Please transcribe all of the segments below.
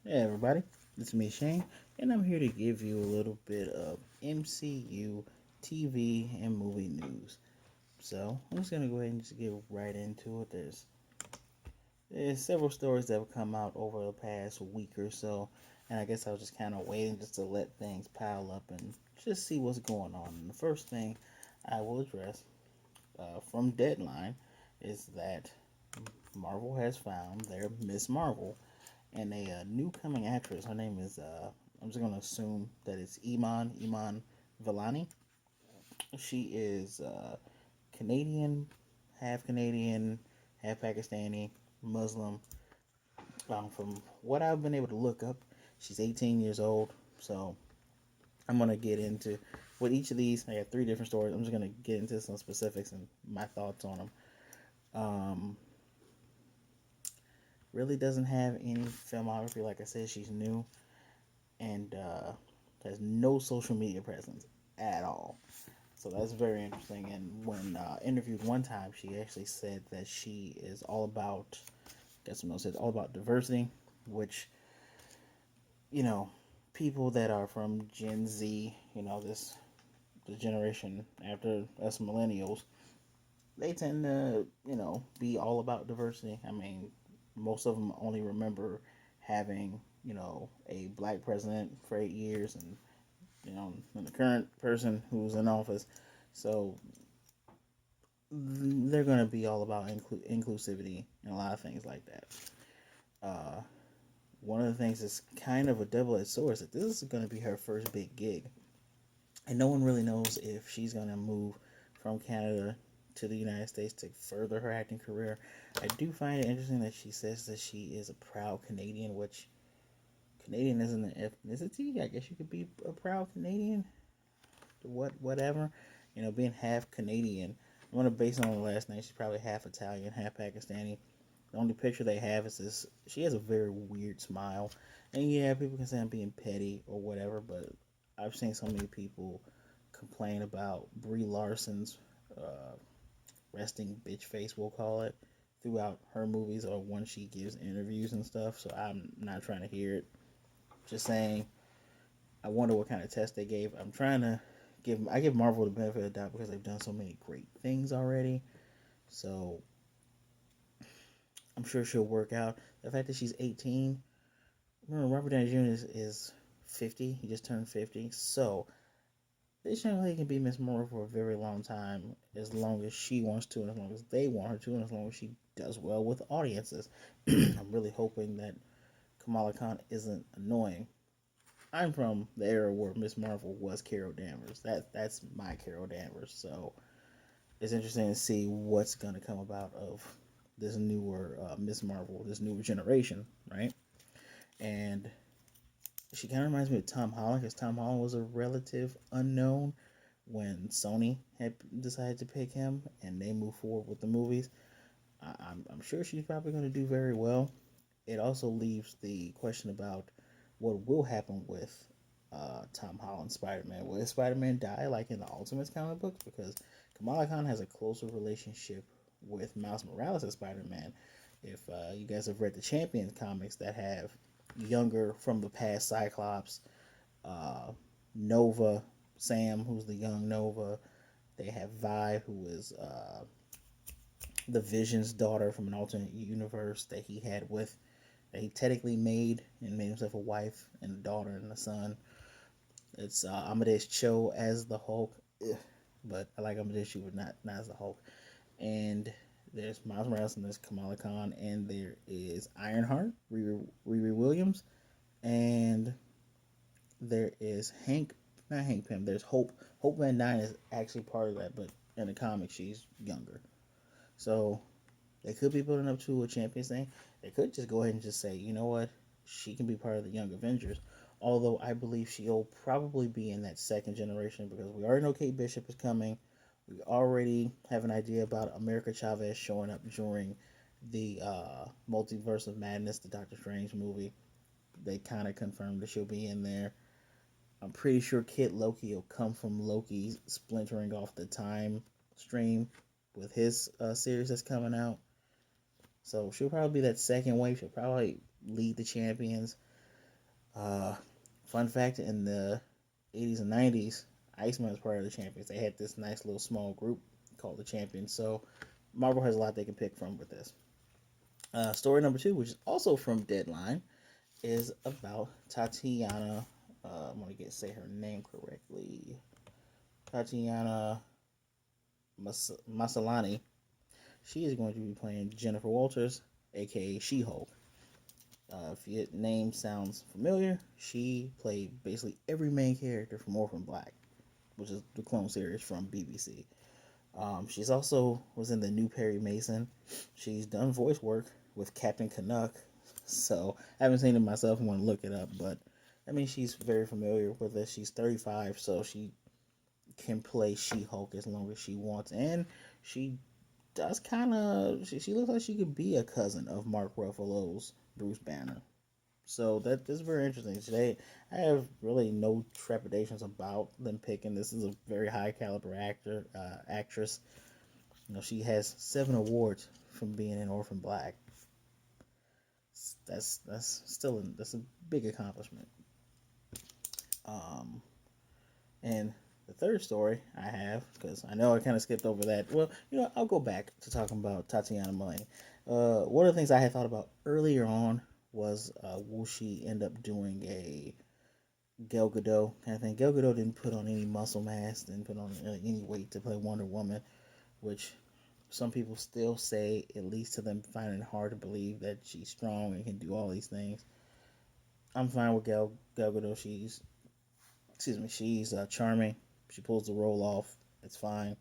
Hey everybody, it's me Shane, and I'm here to give you a little bit of MCU TV and movie news. So I'm just gonna go ahead and just get right into it. There's several stories that have come out over the past week or so, and I guess I was just kind of waiting just to let things pile up and just see what's going on. And the first thing I will address from Deadline is that Marvel has found their Miss Marvel and a new coming actress. Her name is I'm just gonna assume that it's Iman Vellani. She is Canadian, half Pakistani, Muslim. From what I've been able to look up, she's 18 years old. So I'm gonna get into with each of these. I have three different stories. I'm just gonna get into some specifics and my thoughts on them. Um, really doesn't have any filmography. Like I said, she's new and has no social media presence at all. So that's very interesting. And when interviewed one time, she actually said that she is all about, that's what said, all about diversity, which, you know, people that are from Gen Z, the generation after us millennials, they tend to, be all about diversity. I mean, most of them only remember having, a black president for 8 years and the current person who's in office. So they're going to be all about inclusivity and a lot of things like that. Uh, One of the things that's kind of a double-edged sword is that this is going to be her first big gig, and no one really knows if she's going to move from Canada to the United States to further her acting career. I do find it interesting that she says that she is a proud Canadian, which Canadian isn't an ethnicity. I guess you could be a proud Canadian. Whatever, being half Canadian. I'm gonna base it on the last name. She's probably half Italian, half Pakistani. The only picture they have is this. She has a very weird smile, and yeah, people can say I'm being petty or whatever, but I've seen so many people complain about Brie Larson's uh, resting bitch face, we'll call it, throughout her movies or when she gives interviews and stuff. So I'm not trying to hear it. Just saying, I wonder what kind of test they gave. I give Marvel the benefit of the doubt because they've done so many great things already. So I'm sure she'll work out. The fact that she's 18, remember Robert Downey Jr. is 50. He just turned 50. So this young lady can be Miss Marvel for a very long time, as long as she wants to, and as long as they want her to, and as long as she does well with audiences. I'm really hoping that Kamala Khan isn't annoying. I'm from the era where Miss Marvel was Carol Danvers. That's my Carol Danvers. So it's interesting to see what's gonna come about of this newer Miss Marvel, this newer generation, right? And she kind of reminds me of Tom Holland because Tom Holland was a relative unknown when Sony had decided to pick him and they moved forward with the movies. I'm sure she's probably going to do very well. It also leaves the question about what will happen with Tom Holland Spider-Man. Will Spider-Man die like in the Ultimates comic books? Because Kamala Khan has a closer relationship with Miles Morales as Spider-Man. If you guys have read the Champions comics that have younger from the past Cyclops, uh, Nova, Sam, who's the young Nova. They have Vi, who is the Vision's daughter from an alternate universe that he had with, that he technically made and made himself a wife and a daughter and a son. It's Amadeus Cho as the Hulk, but I like Amadeus Cho, but not as the Hulk. And there's Miles Morales and there's Kamala Khan and there is Ironheart, Riri Williams, and there is not Hank Pym. There's Hope. Hope Van Dyne is actually part of that, but in the comics she's younger. So they could be building up to a Champions thing. They could just go ahead and just say, you know what, she can be part of the Young Avengers. Although I believe she'll probably be in that second generation because we already know Kate Bishop is coming. We already have an idea about America Chavez showing up during the Multiverse of Madness, the Doctor Strange movie. They kind of confirmed that she'll be in there. I'm pretty sure Kid Loki will come from Loki splintering off the time stream with his series that's coming out. So she'll probably be that second wave. She'll probably lead the champions. Uh, Fun fact: in the 80s and 90s, Iceman was part of the Champions. They had this nice little small group called the Champions. So Marvel has a lot they can pick from with this. Story number 2, which is also from Deadline, is about Tatiana. I'm gonna say her name correctly. Tatiana Maslany. She is going to be playing Jennifer Walters, aka She-Hulk. If your name sounds familiar, she played basically every main character from Orphan Black, which is the clone series from BBC. She's also was in the new Perry Mason. She's done voice work with Captain Canuck, so I haven't seen it myself. I want to look it up, but I mean she's very familiar with it. She's 35, so she can play She-Hulk as long as she wants, and she does kind of. She looks like she could be a cousin of Mark Ruffalo's Bruce Banner. So that is very interesting. Today, I have really no trepidations about them picking. This is a very high caliber actress. You know, she has 7 awards from being in Orphan Black. That's a big accomplishment. Um, and the third story I have, because I know I kind of skipped over that. Well, you know, I'll go back to talking about Tatiana Maslany. One of the things I had thought about earlier on was will she end up doing a Gal Gadot kind of thing? Gal Gadot didn't put on any muscle mass, didn't put on any weight to play Wonder Woman, which some people still say it leads to them finding it hard to believe that she's strong and can do all these things. I'm fine with Gal Gadot. She's charming. She pulls the role off. It's fine.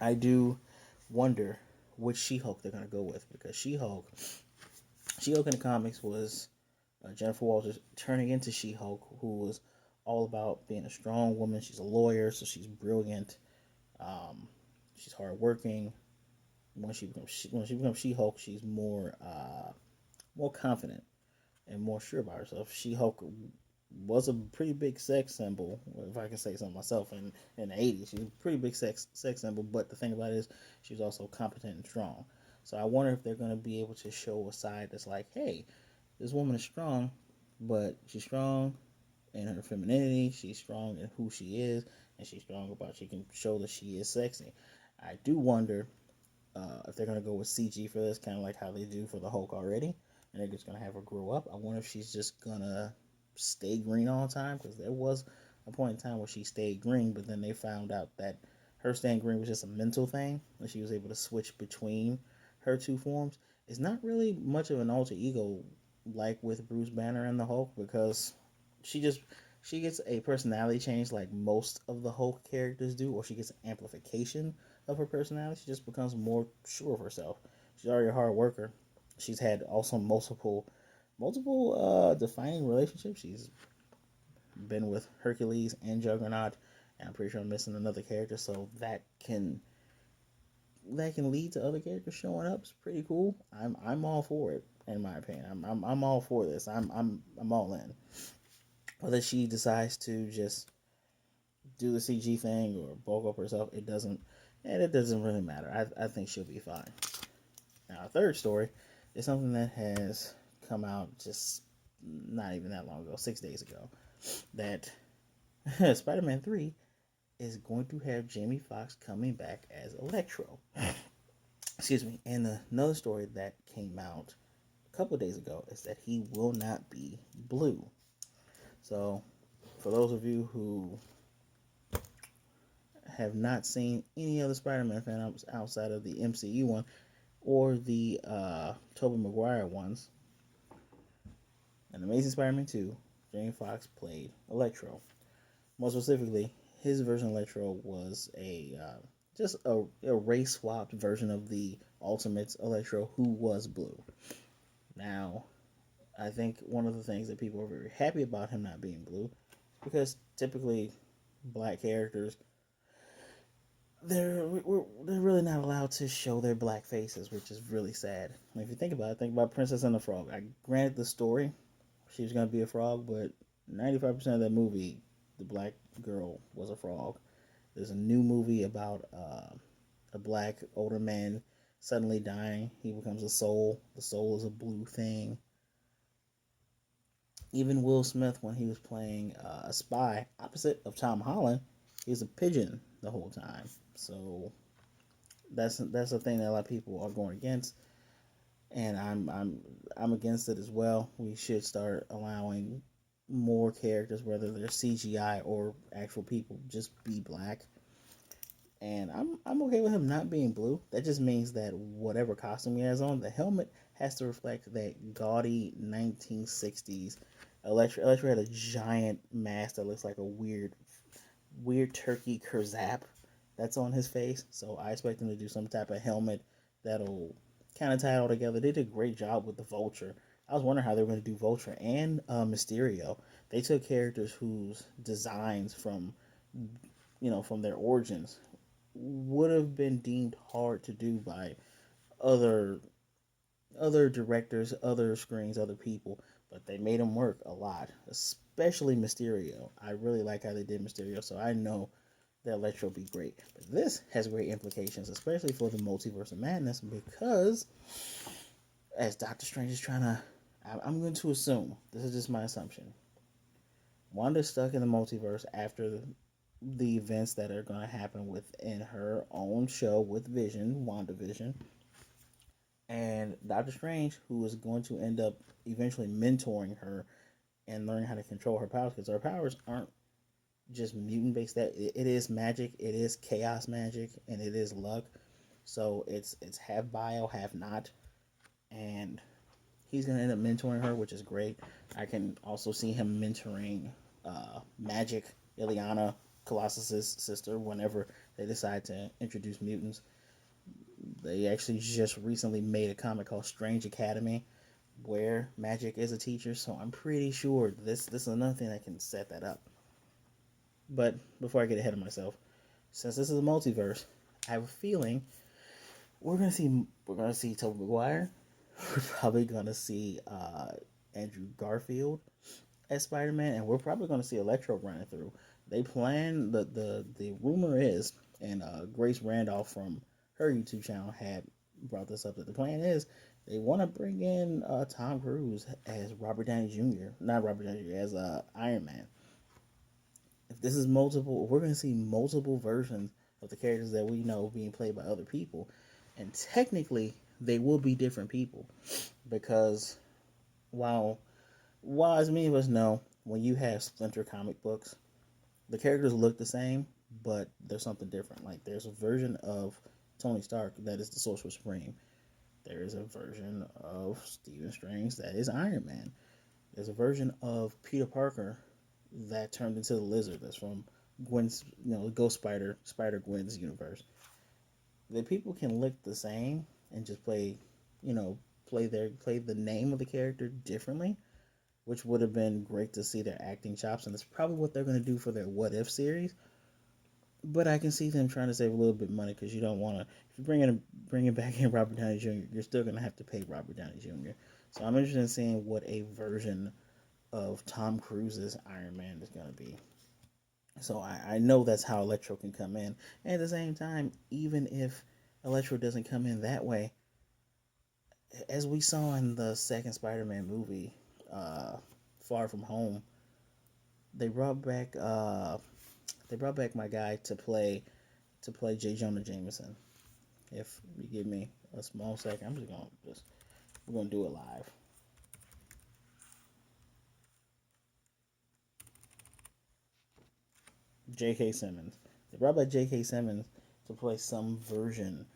I do wonder which She-Hulk they're gonna go with, because She-Hulk in the comics was Jennifer Walters turning into She-Hulk, who was all about being a strong woman. She's a lawyer, so she's brilliant. Um, she's hardworking. When she becomes She-Hulk, she's more confident and more sure about herself. She-Hulk was a pretty big sex symbol, if I can say so myself. In the 80s, she was a pretty big sex symbol. But the thing about it is, she was also competent and strong. So I wonder if they're going to be able to show a side that's like, hey, this woman is strong, but she's strong in her femininity. She's strong in who she is, and she's strong about she can show that she is sexy. I do wonder if they're gonna go with CG for this, kind of like how they do for the Hulk already, and they're just gonna have her grow up. I wonder if she's just gonna stay green all the time, because there was a point in time where she stayed green, but then they found out that her staying green was just a mental thing, and she was able to switch between her two forms. It's not really much of an alter ego like with Bruce Banner and the Hulk, because she just she gets a personality change like most of the Hulk characters do, or she gets an amplification of her personality. She just becomes more sure of herself. She's already a hard worker. She's had also multiple defining relationships. She's been with Hercules and Juggernaut, and I'm pretty sure I'm missing another character. So that can lead to other characters showing up. It's pretty cool. I'm all for it. In my opinion, I'm all for this. I'm all in. Whether she decides to just do the CG thing or bulk up herself, it doesn't really matter. I think she'll be fine. Now, our third story is something that has come out just not even that long ago, 6 days ago, that Spider-Man 3 is going to have Jamie Foxx coming back as Electro. Excuse me. And another story that came out a couple of days ago is that he will not be blue. So, for those of you who have not seen any other Spider-Man films outside of the MCU one or the Tobey Maguire ones, in Amazing Spider-Man 2, Jamie Foxx played Electro. More specifically, his version of Electro was just a race swapped version of the Ultimates Electro, who was blue. Now, I think one of the things that people are very happy about him not being blue, because typically black characters they're really not allowed to show their black faces, which is really sad. If you think about it, think about Princess and the Frog. I granted the story, she was gonna be a frog, but 95% of that movie, the black girl was a frog. There's a new movie about a black older man suddenly dying. He becomes a soul. The soul is a blue thing. Even Will Smith, when he was playing a spy opposite of Tom Holland, he was a pigeon the whole time. So that's a thing that a lot of people are going against, and I'm against it as well. We should start allowing more characters, whether they're CGI or actual people, just be black. And I'm okay with him not being blue. That just means that whatever costume he has on, the helmet has to reflect that gaudy 1960s. Electro had a giant mask that looks like a weird turkey kerzap that's on his face. So I expect him to do some type of helmet that'll kind of tie it all together. They did a great job with the Vulture. I was wondering how they were going to do Vulture and Mysterio. They took characters whose designs from their origins would have been deemed hard to do by other other directors, other screens, other people, but they made them work a lot, especially Mysterio. I really like how they did Mysterio, so I know that Electro will be great. But this has great implications, especially for the Multiverse of Madness, because as Doctor Strange is trying to, I'm going to assume, this is just my assumption, Wanda's stuck in the multiverse after the events that are going to happen within her own show with Vision, WandaVision, and Doctor Strange, who is going to end up eventually mentoring her and learning how to control her powers, because her powers aren't just mutant based. That it is magic, it is chaos magic, and it is luck. So it's half bio, half not, and he's gonna end up mentoring her, which is great. I can also see him mentoring Magic, Ileana, Colossus's sister, whenever they decide to introduce mutants. They actually just recently made a comic called Strange Academy, where Magic is a teacher. So I'm pretty sure this is another thing that can set that up. But before I get ahead of myself, since this is a multiverse, I have a feeling we're gonna see Tobey Maguire. We're probably gonna see Andrew Garfield as Spider-Man, and we're probably gonna see Electro running through. They plan the rumor is, and Grace Randolph from her YouTube channel had brought this up, that the plan is they want to bring in Tom Cruise as Robert Downey Jr. Not Robert Downey Jr. as Iron Man. If this is multiple, we're going to see multiple versions of the characters that we know being played by other people, and technically they will be different people, because while as many of us know, when you have Splinter comic books, the characters look the same, but there's something different. Like there's a version of Tony Stark that is the Sorcerer Supreme. There is a version of Stephen Strange that is Iron Man. There's a version of Peter Parker that turned into the Lizard. That's from Gwen's, Ghost Spider Gwen's universe. The people can look the same and just you know, play the name of the character differently, which would have been great to see their acting chops, and it's probably what they're going to do for their What If series. But I can see them trying to save a little bit of money, because you don't want to. If you bring back in Robert Downey Jr., you're still going to have to pay Robert Downey Jr. So I'm interested in seeing what a version of Tom Cruise's Iron Man is going to be. So I know that's how Electro can come in. And at the same time, even if Electro doesn't come in that way, as we saw in the second Spider-Man movie, Far From Home, they brought back my guy to play J. Jonah Jameson. If you give me a small second, we're gonna do it live. J.K. Simmons. They brought back J.K. Simmons to play some version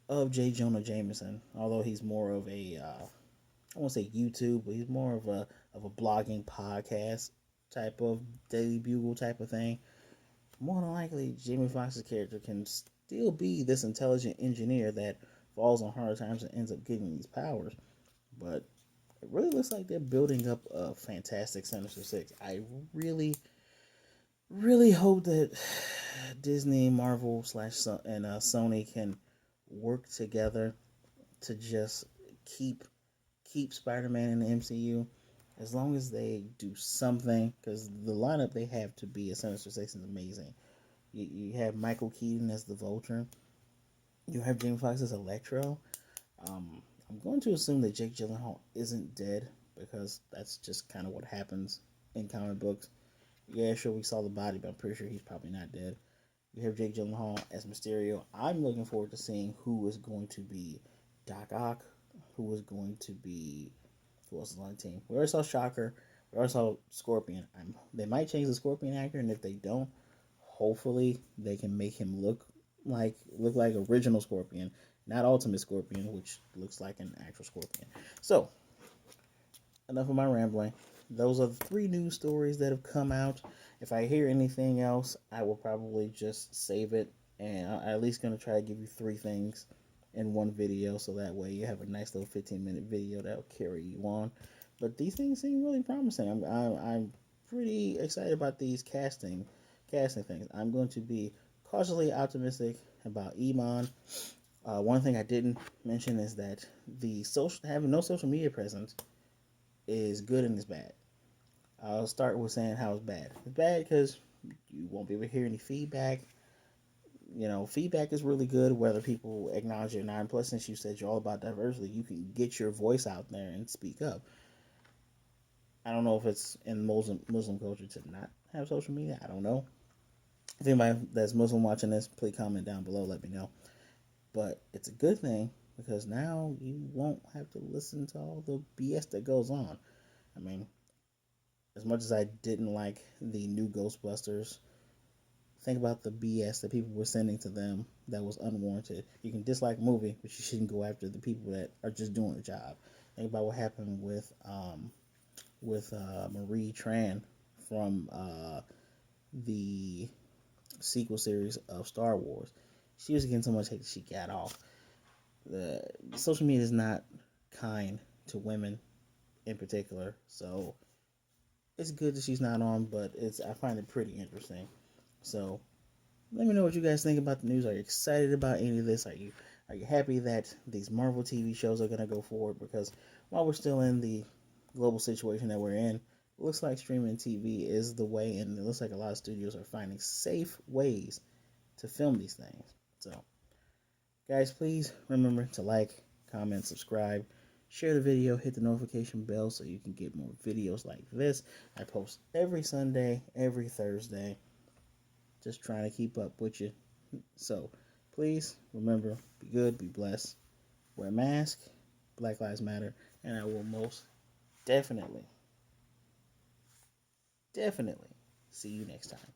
of J. Jonah Jameson, although he's more of I won't say YouTube, but he's more of a blogging podcast type of Daily Bugle type of thing. More than likely, Jamie Foxx's character can still be this intelligent engineer that falls on hard times and ends up getting these powers. But it really looks like they're building up a fantastic Sinister Six. I really, really hope that Disney, Marvel slash and Sony can work together to just keep Spider-Man in the MCU, as long as they do something, because the lineup they have to be a Sinister Six is amazing. You have Michael Keaton as the Vulture. You have Jamie Foxx as Electro. I'm going to assume that Jake Gyllenhaal isn't dead, because that's just kind of what happens in comic books. Yeah, sure, we saw the body, but I'm pretty sure he's probably not dead. We have Jake Gyllenhaal as Mysterio. I'm looking forward to seeing who is going to be Doc Ock, who is going to be, who else is on the team. We already saw Shocker. We already saw Scorpion. They might change the Scorpion actor, and if they don't, hopefully they can make him look like original Scorpion, not Ultimate Scorpion, which looks like an actual Scorpion. So, enough of my rambling. Those are the three news stories that have come out. If I hear anything else, I will probably just save it, and I'm at least going to try to give you three things in one video, so that way you have a nice little 15-minute video that will carry you on. But these things seem really promising. I'm pretty excited about these casting things. I'm going to be cautiously optimistic about Iman. One thing I didn't mention is that having no social media presence is good and it's bad. I'll start with saying how it's bad. It's bad because you won't be able to hear any feedback. Feedback is really good whether people acknowledge it or not. And plus, since you said you're all about diversity, you can get your voice out there and speak up. I don't know if it's in Muslim culture to not have social media. I don't know. If anybody that's Muslim watching this, please comment down below. Let me know. But it's a good thing because now you won't have to listen to all the BS that goes on. I mean, as much as I didn't like the new Ghostbusters, think about the BS that people were sending to them that was unwarranted. You can dislike a movie, but you shouldn't go after the people that are just doing the job. Think about what happened with Marie Tran from the sequel series of Star Wars. She was getting so much hate that she got off. The social media is not kind to women in particular, so it's good that she's not on, but I find it pretty interesting. So let me know what you guys think about the news. Are you excited about any of this? Are you happy that these Marvel TV shows are going to go forward? Because while we're still in the global situation that we're in, it looks like streaming TV is the way, and it looks like a lot of studios are finding safe ways to film these things. So, guys, please remember to like, comment, subscribe, share the video, hit the notification bell so you can get more videos like this. I post every Sunday, every Thursday. Just trying to keep up with you. So, please remember, be good, be blessed, wear a mask, Black Lives Matter, and I will most definitely see you next time.